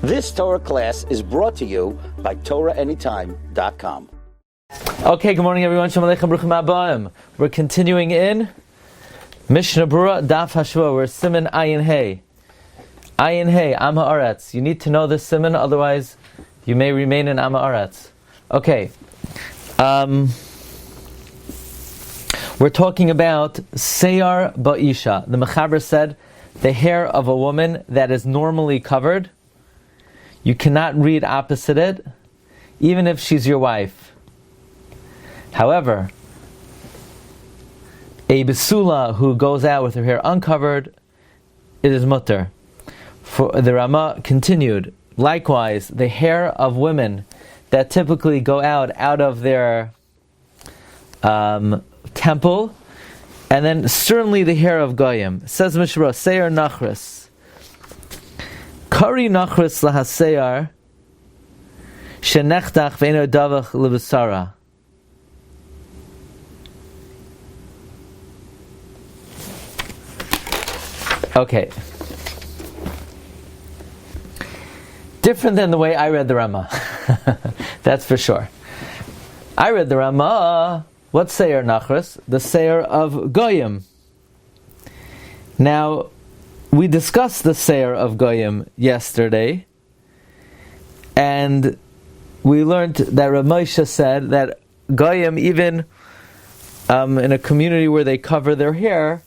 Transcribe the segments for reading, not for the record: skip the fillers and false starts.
This Torah class is brought to you by TorahAnytime.com. Okay, good morning everyone. Shalom Aleichem, Bruchim Abbaim. We're continuing in Mishna Berura Daf Hashua. We're Siman Ayin Hey. Ayin Hey, Am Haaretz. You need to know this Siman, otherwise you may remain in Am Haaretz. Okay. We're talking about Seyar Ba'isha. The Mechaber said the hair of a woman that is normally covered, you cannot read opposite it, even if she's your wife. However, a Besula who goes out with her hair uncovered, it is mutter. For the Rama continued, likewise, the hair of women that typically go out of their temple, and then certainly the hair of Goyim. Says Mishra, Seyar Nachris. Kari Nachris lahaseyar shenechtach ve'eno davach lebesara. Okay. Different than the way I read the Rama. That's for sure. I read the Rama. What's Seyar Nachris? The Seyar of Goyim. Now, we discussed the Seyar of Goyim yesterday, and we learned that Rav Moshe said that Goyim, even in a community where they cover their hair,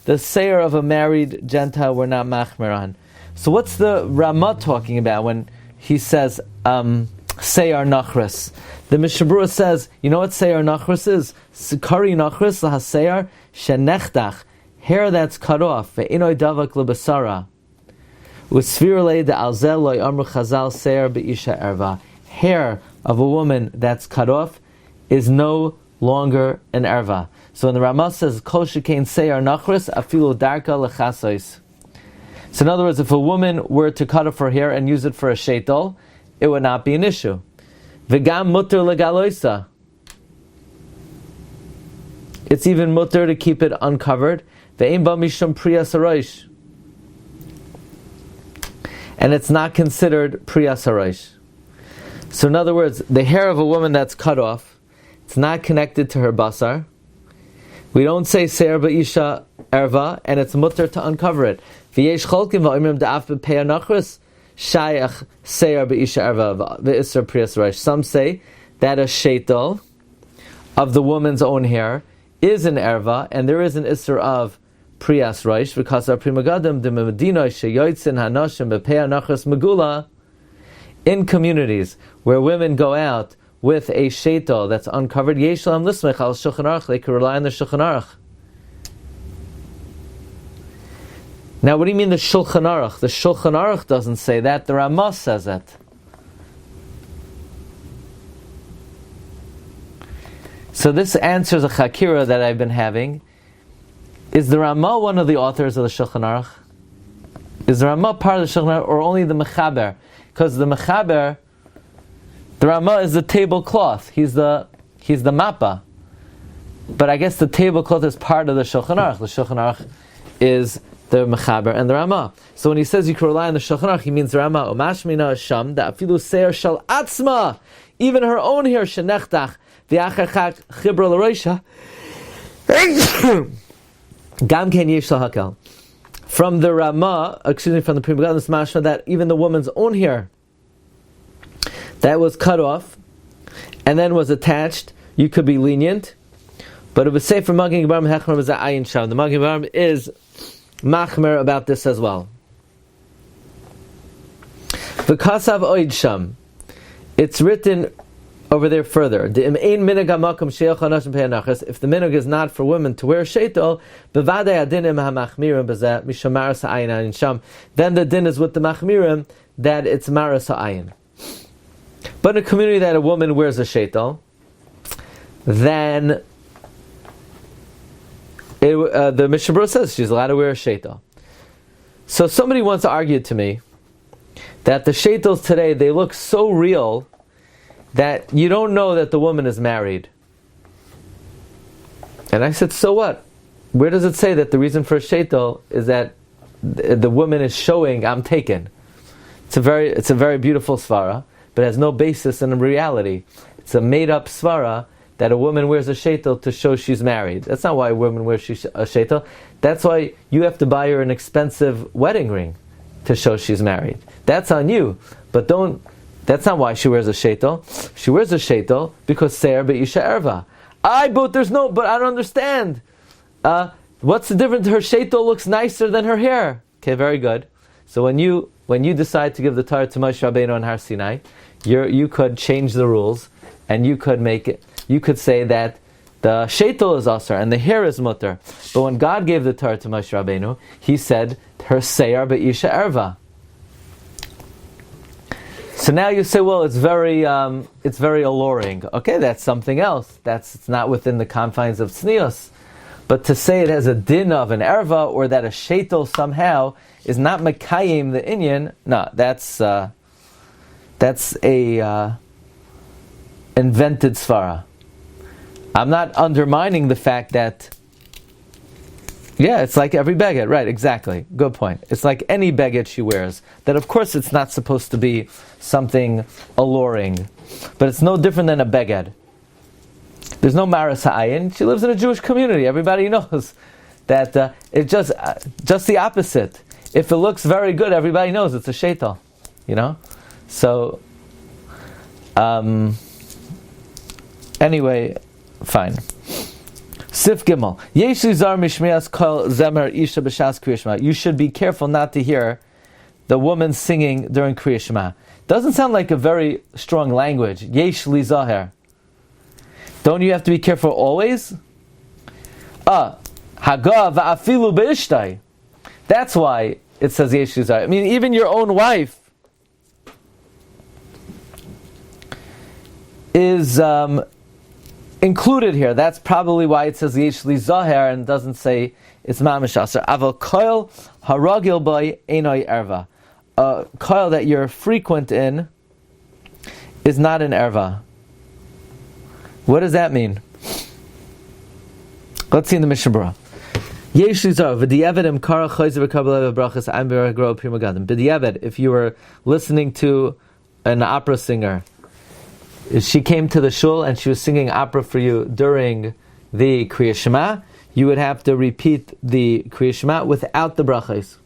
the Seyar of a married Gentile were not machmer on. So what's the Rama talking about when he says Seyar Nachris? The Mishnah Berura says, you know what Seyar Nachris is? Kari Nachris lahaseyar shenechtach, hair that's cut off. Ve'inoi davak lebasara. U'svirle de alzel loy amru chazal Seyar be'isha erva. Hair of a woman that's cut off is no longer an erva. So when the Rama says kol shekain Seyar Nachris afilu darka lechasois. So in other words, if a woman were to cut off her hair and use it for a sheitel, it would not be an issue. V'gam mutter legaloisa. It's even mutter to keep it uncovered. Ve'im ba mishum priyas harosh. And it's not considered priyas harosh. So in other words, the hair of a woman that's cut off, it's not connected to her basar. We don't say Seyar Ba'isha erva, and it's mutter to uncover it. V'yesh cholkim va'imrim da'af b'pei nachris shayach Seyar Ba'isha erva v'isser priyas harosh. Some say that a sheitel of the woman's own hair is an erva, and there is an isser of priyas rosh, because our primagadim de medina sheyotzin hanoshim bepei nachas megula, in communities where women go out with a sheitel that's uncovered, yeshlam lismech al shulchan aruch, they can rely on the shulchan aruch. Now, what do you mean the shulchan aruch? The shulchan aruch doesn't say that. The Ramah says it. So this answers a chakira that I've been having. Is the Ramah one of the authors of the Shulchan Aruch? Is the Ramah part of the Shulchan Aruch, or only the Mechaber? Because the Mechaber, the Ramah is the tablecloth. He's the mappa. But I guess the tablecloth is part of the Shulchan Aruch. The Shulchan Aruch is the Mechaber and the Ramah. So when he says you can rely on the Shulchan Aruch, he means the Ramah. Umashmina Sham da afilu Seyar shal atzma, even her own hair shenechtach. From the Ramah, from the Pri Megadim, it's mashma that even the woman's own hair that was cut off and then was attached, you could be lenient. But it was safe for Machon Maggid Harakiah is ayin sham. The Machon Maggid is machmer about this as well. The kasav oid sham. It's written over there further. If the minhag is not for women to wear sheitel, then the din is with the machmirim that it's maras ha'ayin. But in a community that a woman wears a sheitel, then the Mishnah Berura says she's allowed to wear a sheitel. So somebody wants to argue to me that the sheitels today, they look so real that you don't know that the woman is married. And I said, so what? Where does it say that the reason for a sheitel is that the woman is showing, I'm taken? It's a very beautiful svara, but it has no basis in reality. It's a made-up svara that a woman wears a sheitel to show she's married. That's not why a woman wears a sheitel. That's why you have to buy her an expensive wedding ring to show she's married. That's on you. But that's not why she wears a sheitel. She wears a sheitel because seir be'isha erva. But I don't understand. What's the difference? Her sheitel looks nicer than her hair. Okay, very good. So when you decide to give the Torah to Moshe Rabbeinu on Har Sinai, you could change the rules, and you could make it. You could say that the sheitel is asar and the hair is mutter. But when God gave the Torah to Moshe Rabbeinu, He said her seir be'isha erva. So now you say, well, it's very alluring. Okay, that's something else. It's not within the confines of tznius. But to say it has a din of an erva, or that a sheitel somehow is not mekayim the inyan, no, that's a invented svara. I'm not undermining the fact that, it's like every beged, right, exactly, good point. It's like any beged she wears, that of course it's not supposed to be something alluring, but it's no different than a beged. There's no maras ha'ayin. She lives in a Jewish community. Everybody knows that it's just the opposite. If it looks very good, everybody knows it's a sheitel, So, anyway, fine. Sif Gimel. Yesh li zar mishmias kol zemer isha b'shas Kriya Shema. You should be careful not to hear the woman singing during Kriya Shema. Doesn't sound like a very strong language. Yesh li zaher. Don't you have to be careful always? Haga va'afilu be'ishtai. That's why it says yesh li zaher. I mean, even your own wife is included here. That's probably why it says yesh li zaher and doesn't say it's mamish aser. Aval koil haragil by einoi erva. A koil that you're frequent in is not an erva. What does that mean? Let's see in the Mishnah Berura. Yesh li zaher v'di'evet kara chayzer v'kabel brachas I'm beragro prima gadim. B'di'evet, if you were listening to an opera singer, she came to the shul and she was singing opera for you during the Kriya Shema, you would have to repeat the Kriya Shema without the brachas.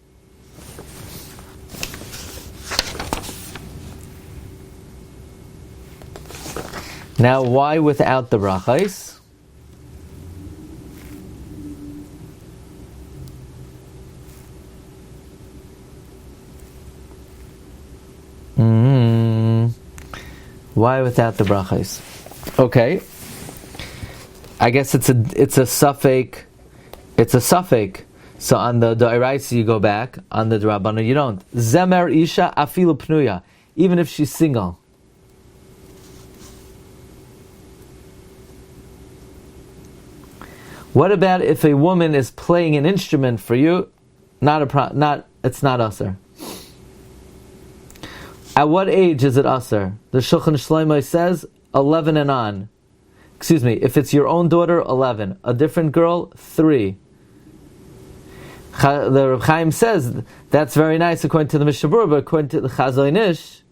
Now, why without the brachas? Why without the brachas? Okay, I guess it's a suffix. It's a suffix. So on the Oraisa you go back. On the Drabbana you don't. Zemer isha afilu pnuya. Even if she's single. What about if a woman is playing an instrument for you? It's not aser. At what age is it aser? The Shulchan Shlomo says 11 and on. Excuse me, if it's your own daughter, 11. A different girl, 3. The Reb Chaim says that's very nice according to the Mishnah Berura, but according to the Chazon Ish,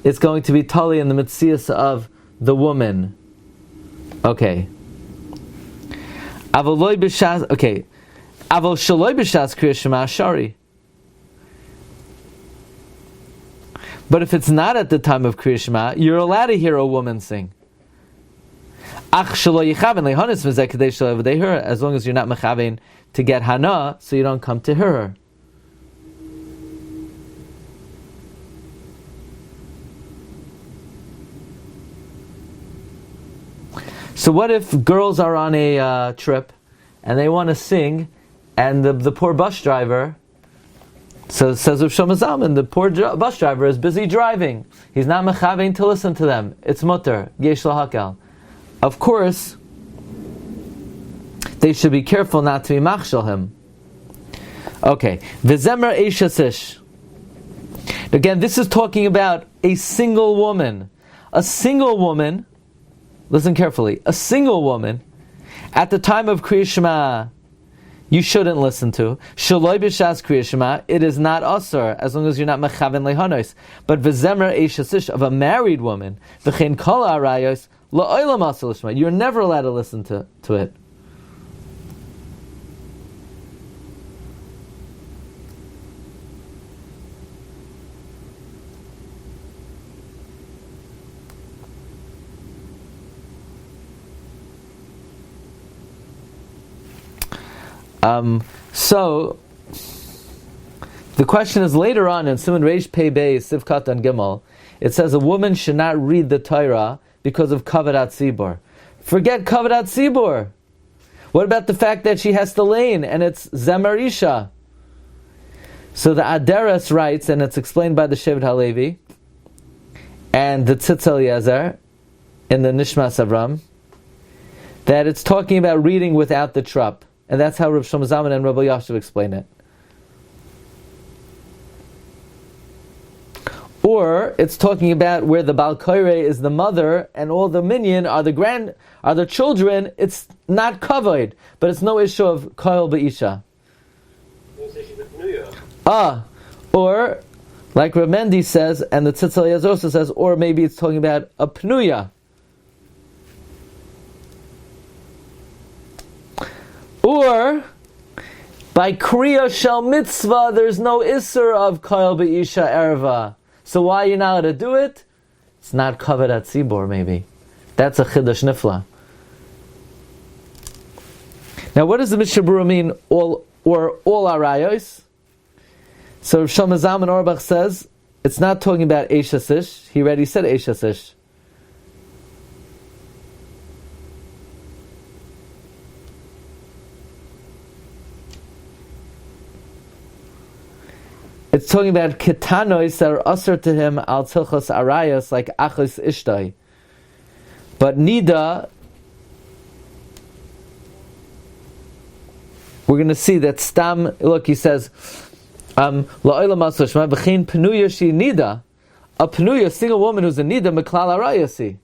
it's going to be tali in the mitzias of the woman. Okay. Avol shaloi b'shas Kriya Shema shari. But if it's not at the time of Kriya Shema, you're allowed to hear a woman sing. As long as you're not mechavein to get hana, so you don't come to her. So what if girls are on a trip and they want to sing, and the poor bus driver, so it says of Shlomo Zalman, the poor bus driver is busy driving. He's not mechavein to listen to them. It's mutter, yesh lahakal. Of course, they should be careful not to be machshel him. Okay, v'zemer eishasish. Again, this is talking about a single woman. A single woman, listen carefully, a single woman, at the time of Kriya Shema, you shouldn't listen to. Shaloi b'shas kriyas Shema, it is not asur, as long as you're not mechaven lehanos. But v'zemer eishasish, of a married woman, v'chein kol arayos, la'olam asur l'shema, you're never allowed to listen to it. So the question is later on in Siman Reish Pei Bei Sivkat and Gimel, it says a woman should not read the Torah because of Kavadat Tzibur. Forget Kavadat Tzibur. What about the fact that she has to lane and it's Zemarisha? So the Aderes writes, and it's explained by the Shevet HaLevi and the Tzitz Eliezer in the Nishmas Avram, that it's talking about reading without the trup. And that's how Rav Shlomo Zalman and Rabbi Yashiv explain it. Or it's talking about where the Baal Koireh is the mother and all the minyan are the children. It's not kavod, but it's no issue of koil b'isha. Or like Rav Mendy says, and the Tzitz Eliezer also says, or maybe it's talking about a pnuya. Or, by Kriya Shel Mitzvah, there's no Isser of Koil B'Isha Erva. So why are you not allowed to do it? It's not covered at Tzibor, maybe. That's a Chiddush Nifla. Now what does the Mishnah Berura mean, all Arayos? So Rav Shlomo Zalman Auerbach says, it's not talking about Eishasish. He already said Eishasish. It's talking about ketanois that are usher to him al tzilchos arayos, like achos ishtai. But nida, we're going to see that stam. Look, he says, la'olam asashma v'chein penuya she nida. A penuya, a single woman who's a nida, meklal arayasi.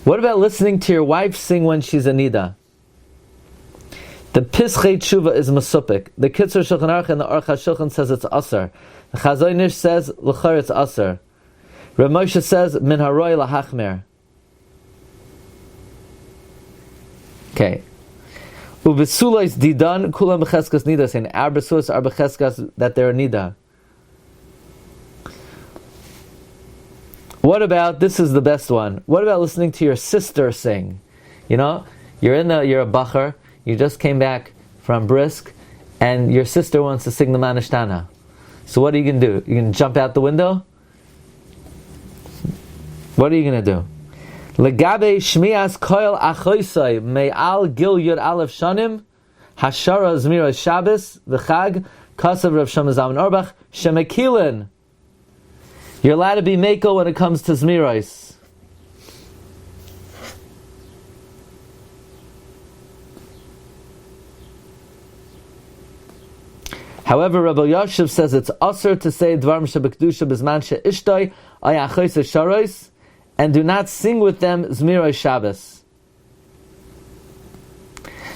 What about listening to your wife sing when she's a nida? The Pischei Tshuva is Masupik. The Kitzur Shulchan Aruch and the Aruch HaShulchan says it's Asar. The Chazon Ish says L'char it's Asar. Rav Moshe says Min Haroi Lahachmer. Okay. Ubesulos Didan Kulam Becheskas Nida, saying our Besulos are Becheskas that they're Nida. What about, this is the best one, what about listening to your sister sing? You know, you're a bacher, you just came back from Brisk, and your sister wants to sing the Manishtana. So what are you going to do? You going to jump out the window? What are you going to do? Legabe shmias koil achoisai me'al gil yud aleph shanim hashara zmira Shabbos v'chag kasav Rav Shlomo Zalman Auerbach shemekilin. You're allowed to be meko when it comes to zmiros. However, Rabbi Yashiv says it's asur to say Devarim shebekdusha bizman she'ishtoi ayachos sharos, and do not sing with them Zmiros Shabbos.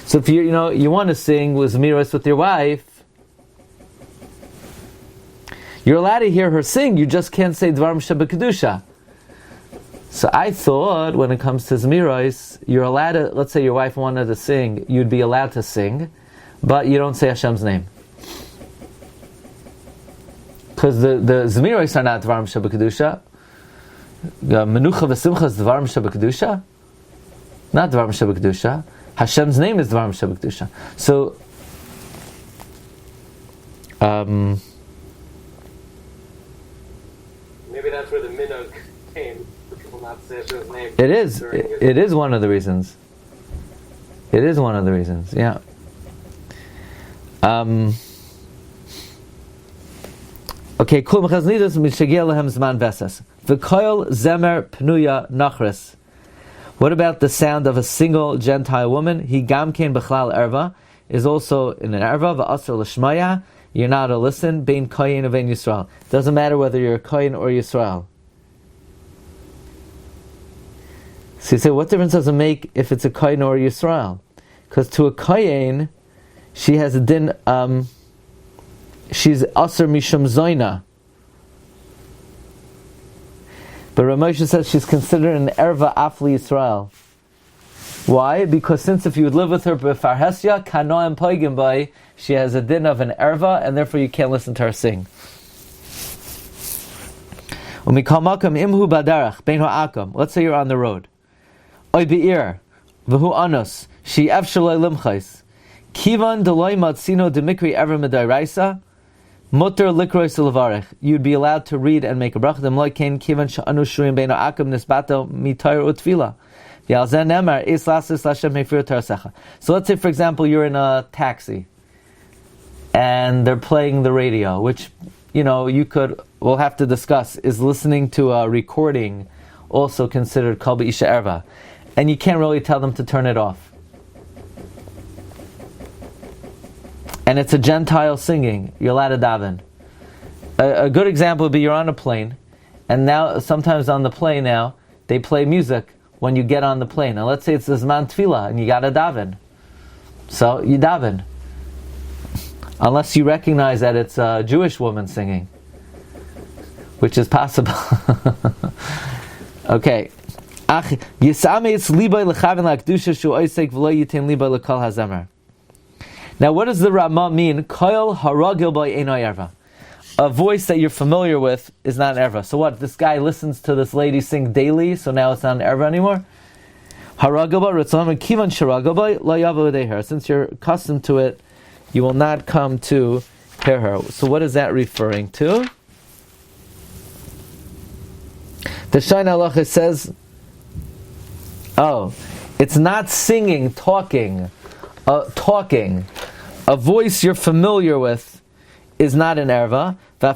So if you want to sing with Zmiros with your wife, you're allowed to hear her sing. You just can't say Devarim shebekdusha. So I thought when it comes to Zmiros, you're allowed to. Let's say your wife wanted to sing, you'd be allowed to sing, but you don't say Hashem's name. Because the Zmiros are not Devarim shebekdusha. Menucha v'simcha is Devarim shebekdusha, not Devarim shebekdusha. Hashem's name is Devarim shebekdusha. So, maybe that's where the minhag came, for people not to say Hashem's name. It is. It is one of the reasons. It is one of the reasons. Yeah. Okay, kol mechaznidas mishagia lehem zman vesas. V'koil zemer pnuya nachris. What about the sound of a single Gentile woman? He gamkein b'chlal erva is also in an erva v'asr l'shmaya. You're not to listen. Bein koyin and bein Yisrael. Doesn't matter whether you're a koyin or Yisrael. So you say, what difference does it make if it's a Kohen or a Yisrael? Because to a Kohen, she has a din, she's Aser Mishum Zoina. But Ramosha says she's considered an Erva Afli Yisrael. Why? Because since if you would live with her b'farhesya, kanoim poigim by, she has a din of an erva, and therefore you can't listen to her sing. Imhu badarach bein ha'akam. Let's say you're on the road. Oy be'ir v'hu anos she efshaloi limchais kivan deloy matzino demikri ever medairaisa mutter likrois levarech. You'd be allowed to read and make a bracha. Demloy kain kivan she'anu shurim bein ha'akam nisbato mitayr utfila. So let's say, for example, you're in a taxi and they're playing the radio, which, we'll have to discuss, is listening to a recording also considered kol b'isha erva. And you can't really tell them to turn it off. And it's a Gentile singing. You're allowed to daven. A good example would be you're on a plane, and now, sometimes on the plane now, they play music when you get on the plane. Now let's say it's the Zman Tefillah and you got to daven. So you daven. Unless you recognize that it's a Jewish woman singing. Which is possible. Okay. Now what does the Rama mean? Koil haragil by einay erva. A voice that you're familiar with is not an erva. So what? This guy listens to this lady sing daily, so now it's not an erva anymore? Since you're accustomed to it, you will not come to hear her. So what is that referring to? The Shain Halacha says, it's not singing, talking. Talking. A voice you're familiar with is not an erva. So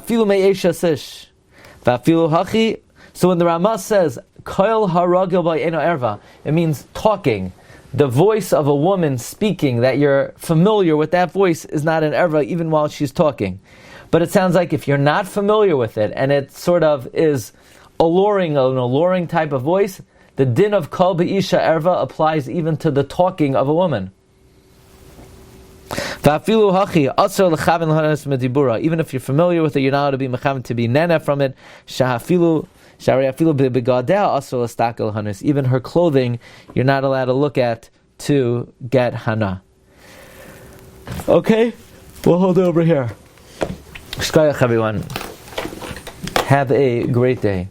when the Ramah says Koil haragil by eno erva, it means talking. The voice of a woman speaking that you're familiar with, that voice is not an erva even while she's talking. But it sounds like if you're not familiar with it and it sort of is an alluring type of voice, the din of kol b'isha erva applies even to the talking of a woman. Even if you're familiar with it, you're not allowed to be mechavan to be nena from it. Even her clothing, you're not allowed to look at to get hana. Okay, we'll hold it over here. Shkayach, everyone. Have a great day.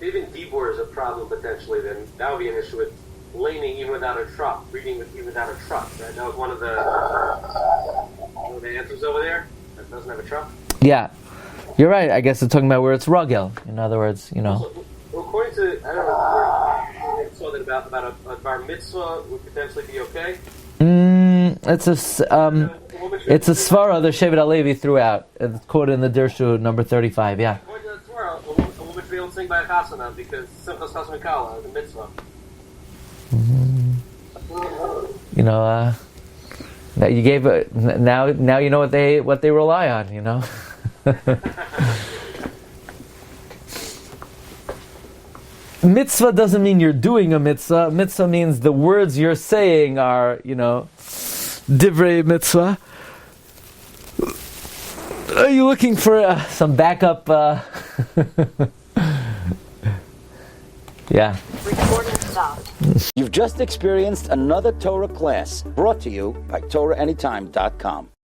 Even Dibor is a problem potentially. Then that would be an issue with laning even without a truck, reading even without a truck. Right? That was one of the answers over there that doesn't have a truck. Yeah, you're right. I guess it's talking about where it's rugel. In other words, So, according to, I don't know, I saw that about a bar mitzvah would potentially be okay. It's a svara the Shevet HaLevi threw out. It's quoted in the Dirshu number 35. Yeah. According to the Torah, a woman should be able to sing by a chasana because Simchas Chasana Kala is a mitzvah. That you gave now you know what they rely on. Mitzvah doesn't mean you're doing a mitzvah. Mitzvah means the words you're saying are divrei mitzvah. Are you looking for some backup? Yeah. Recording stopped. You've just experienced another Torah class brought to you by TorahAnytime.com.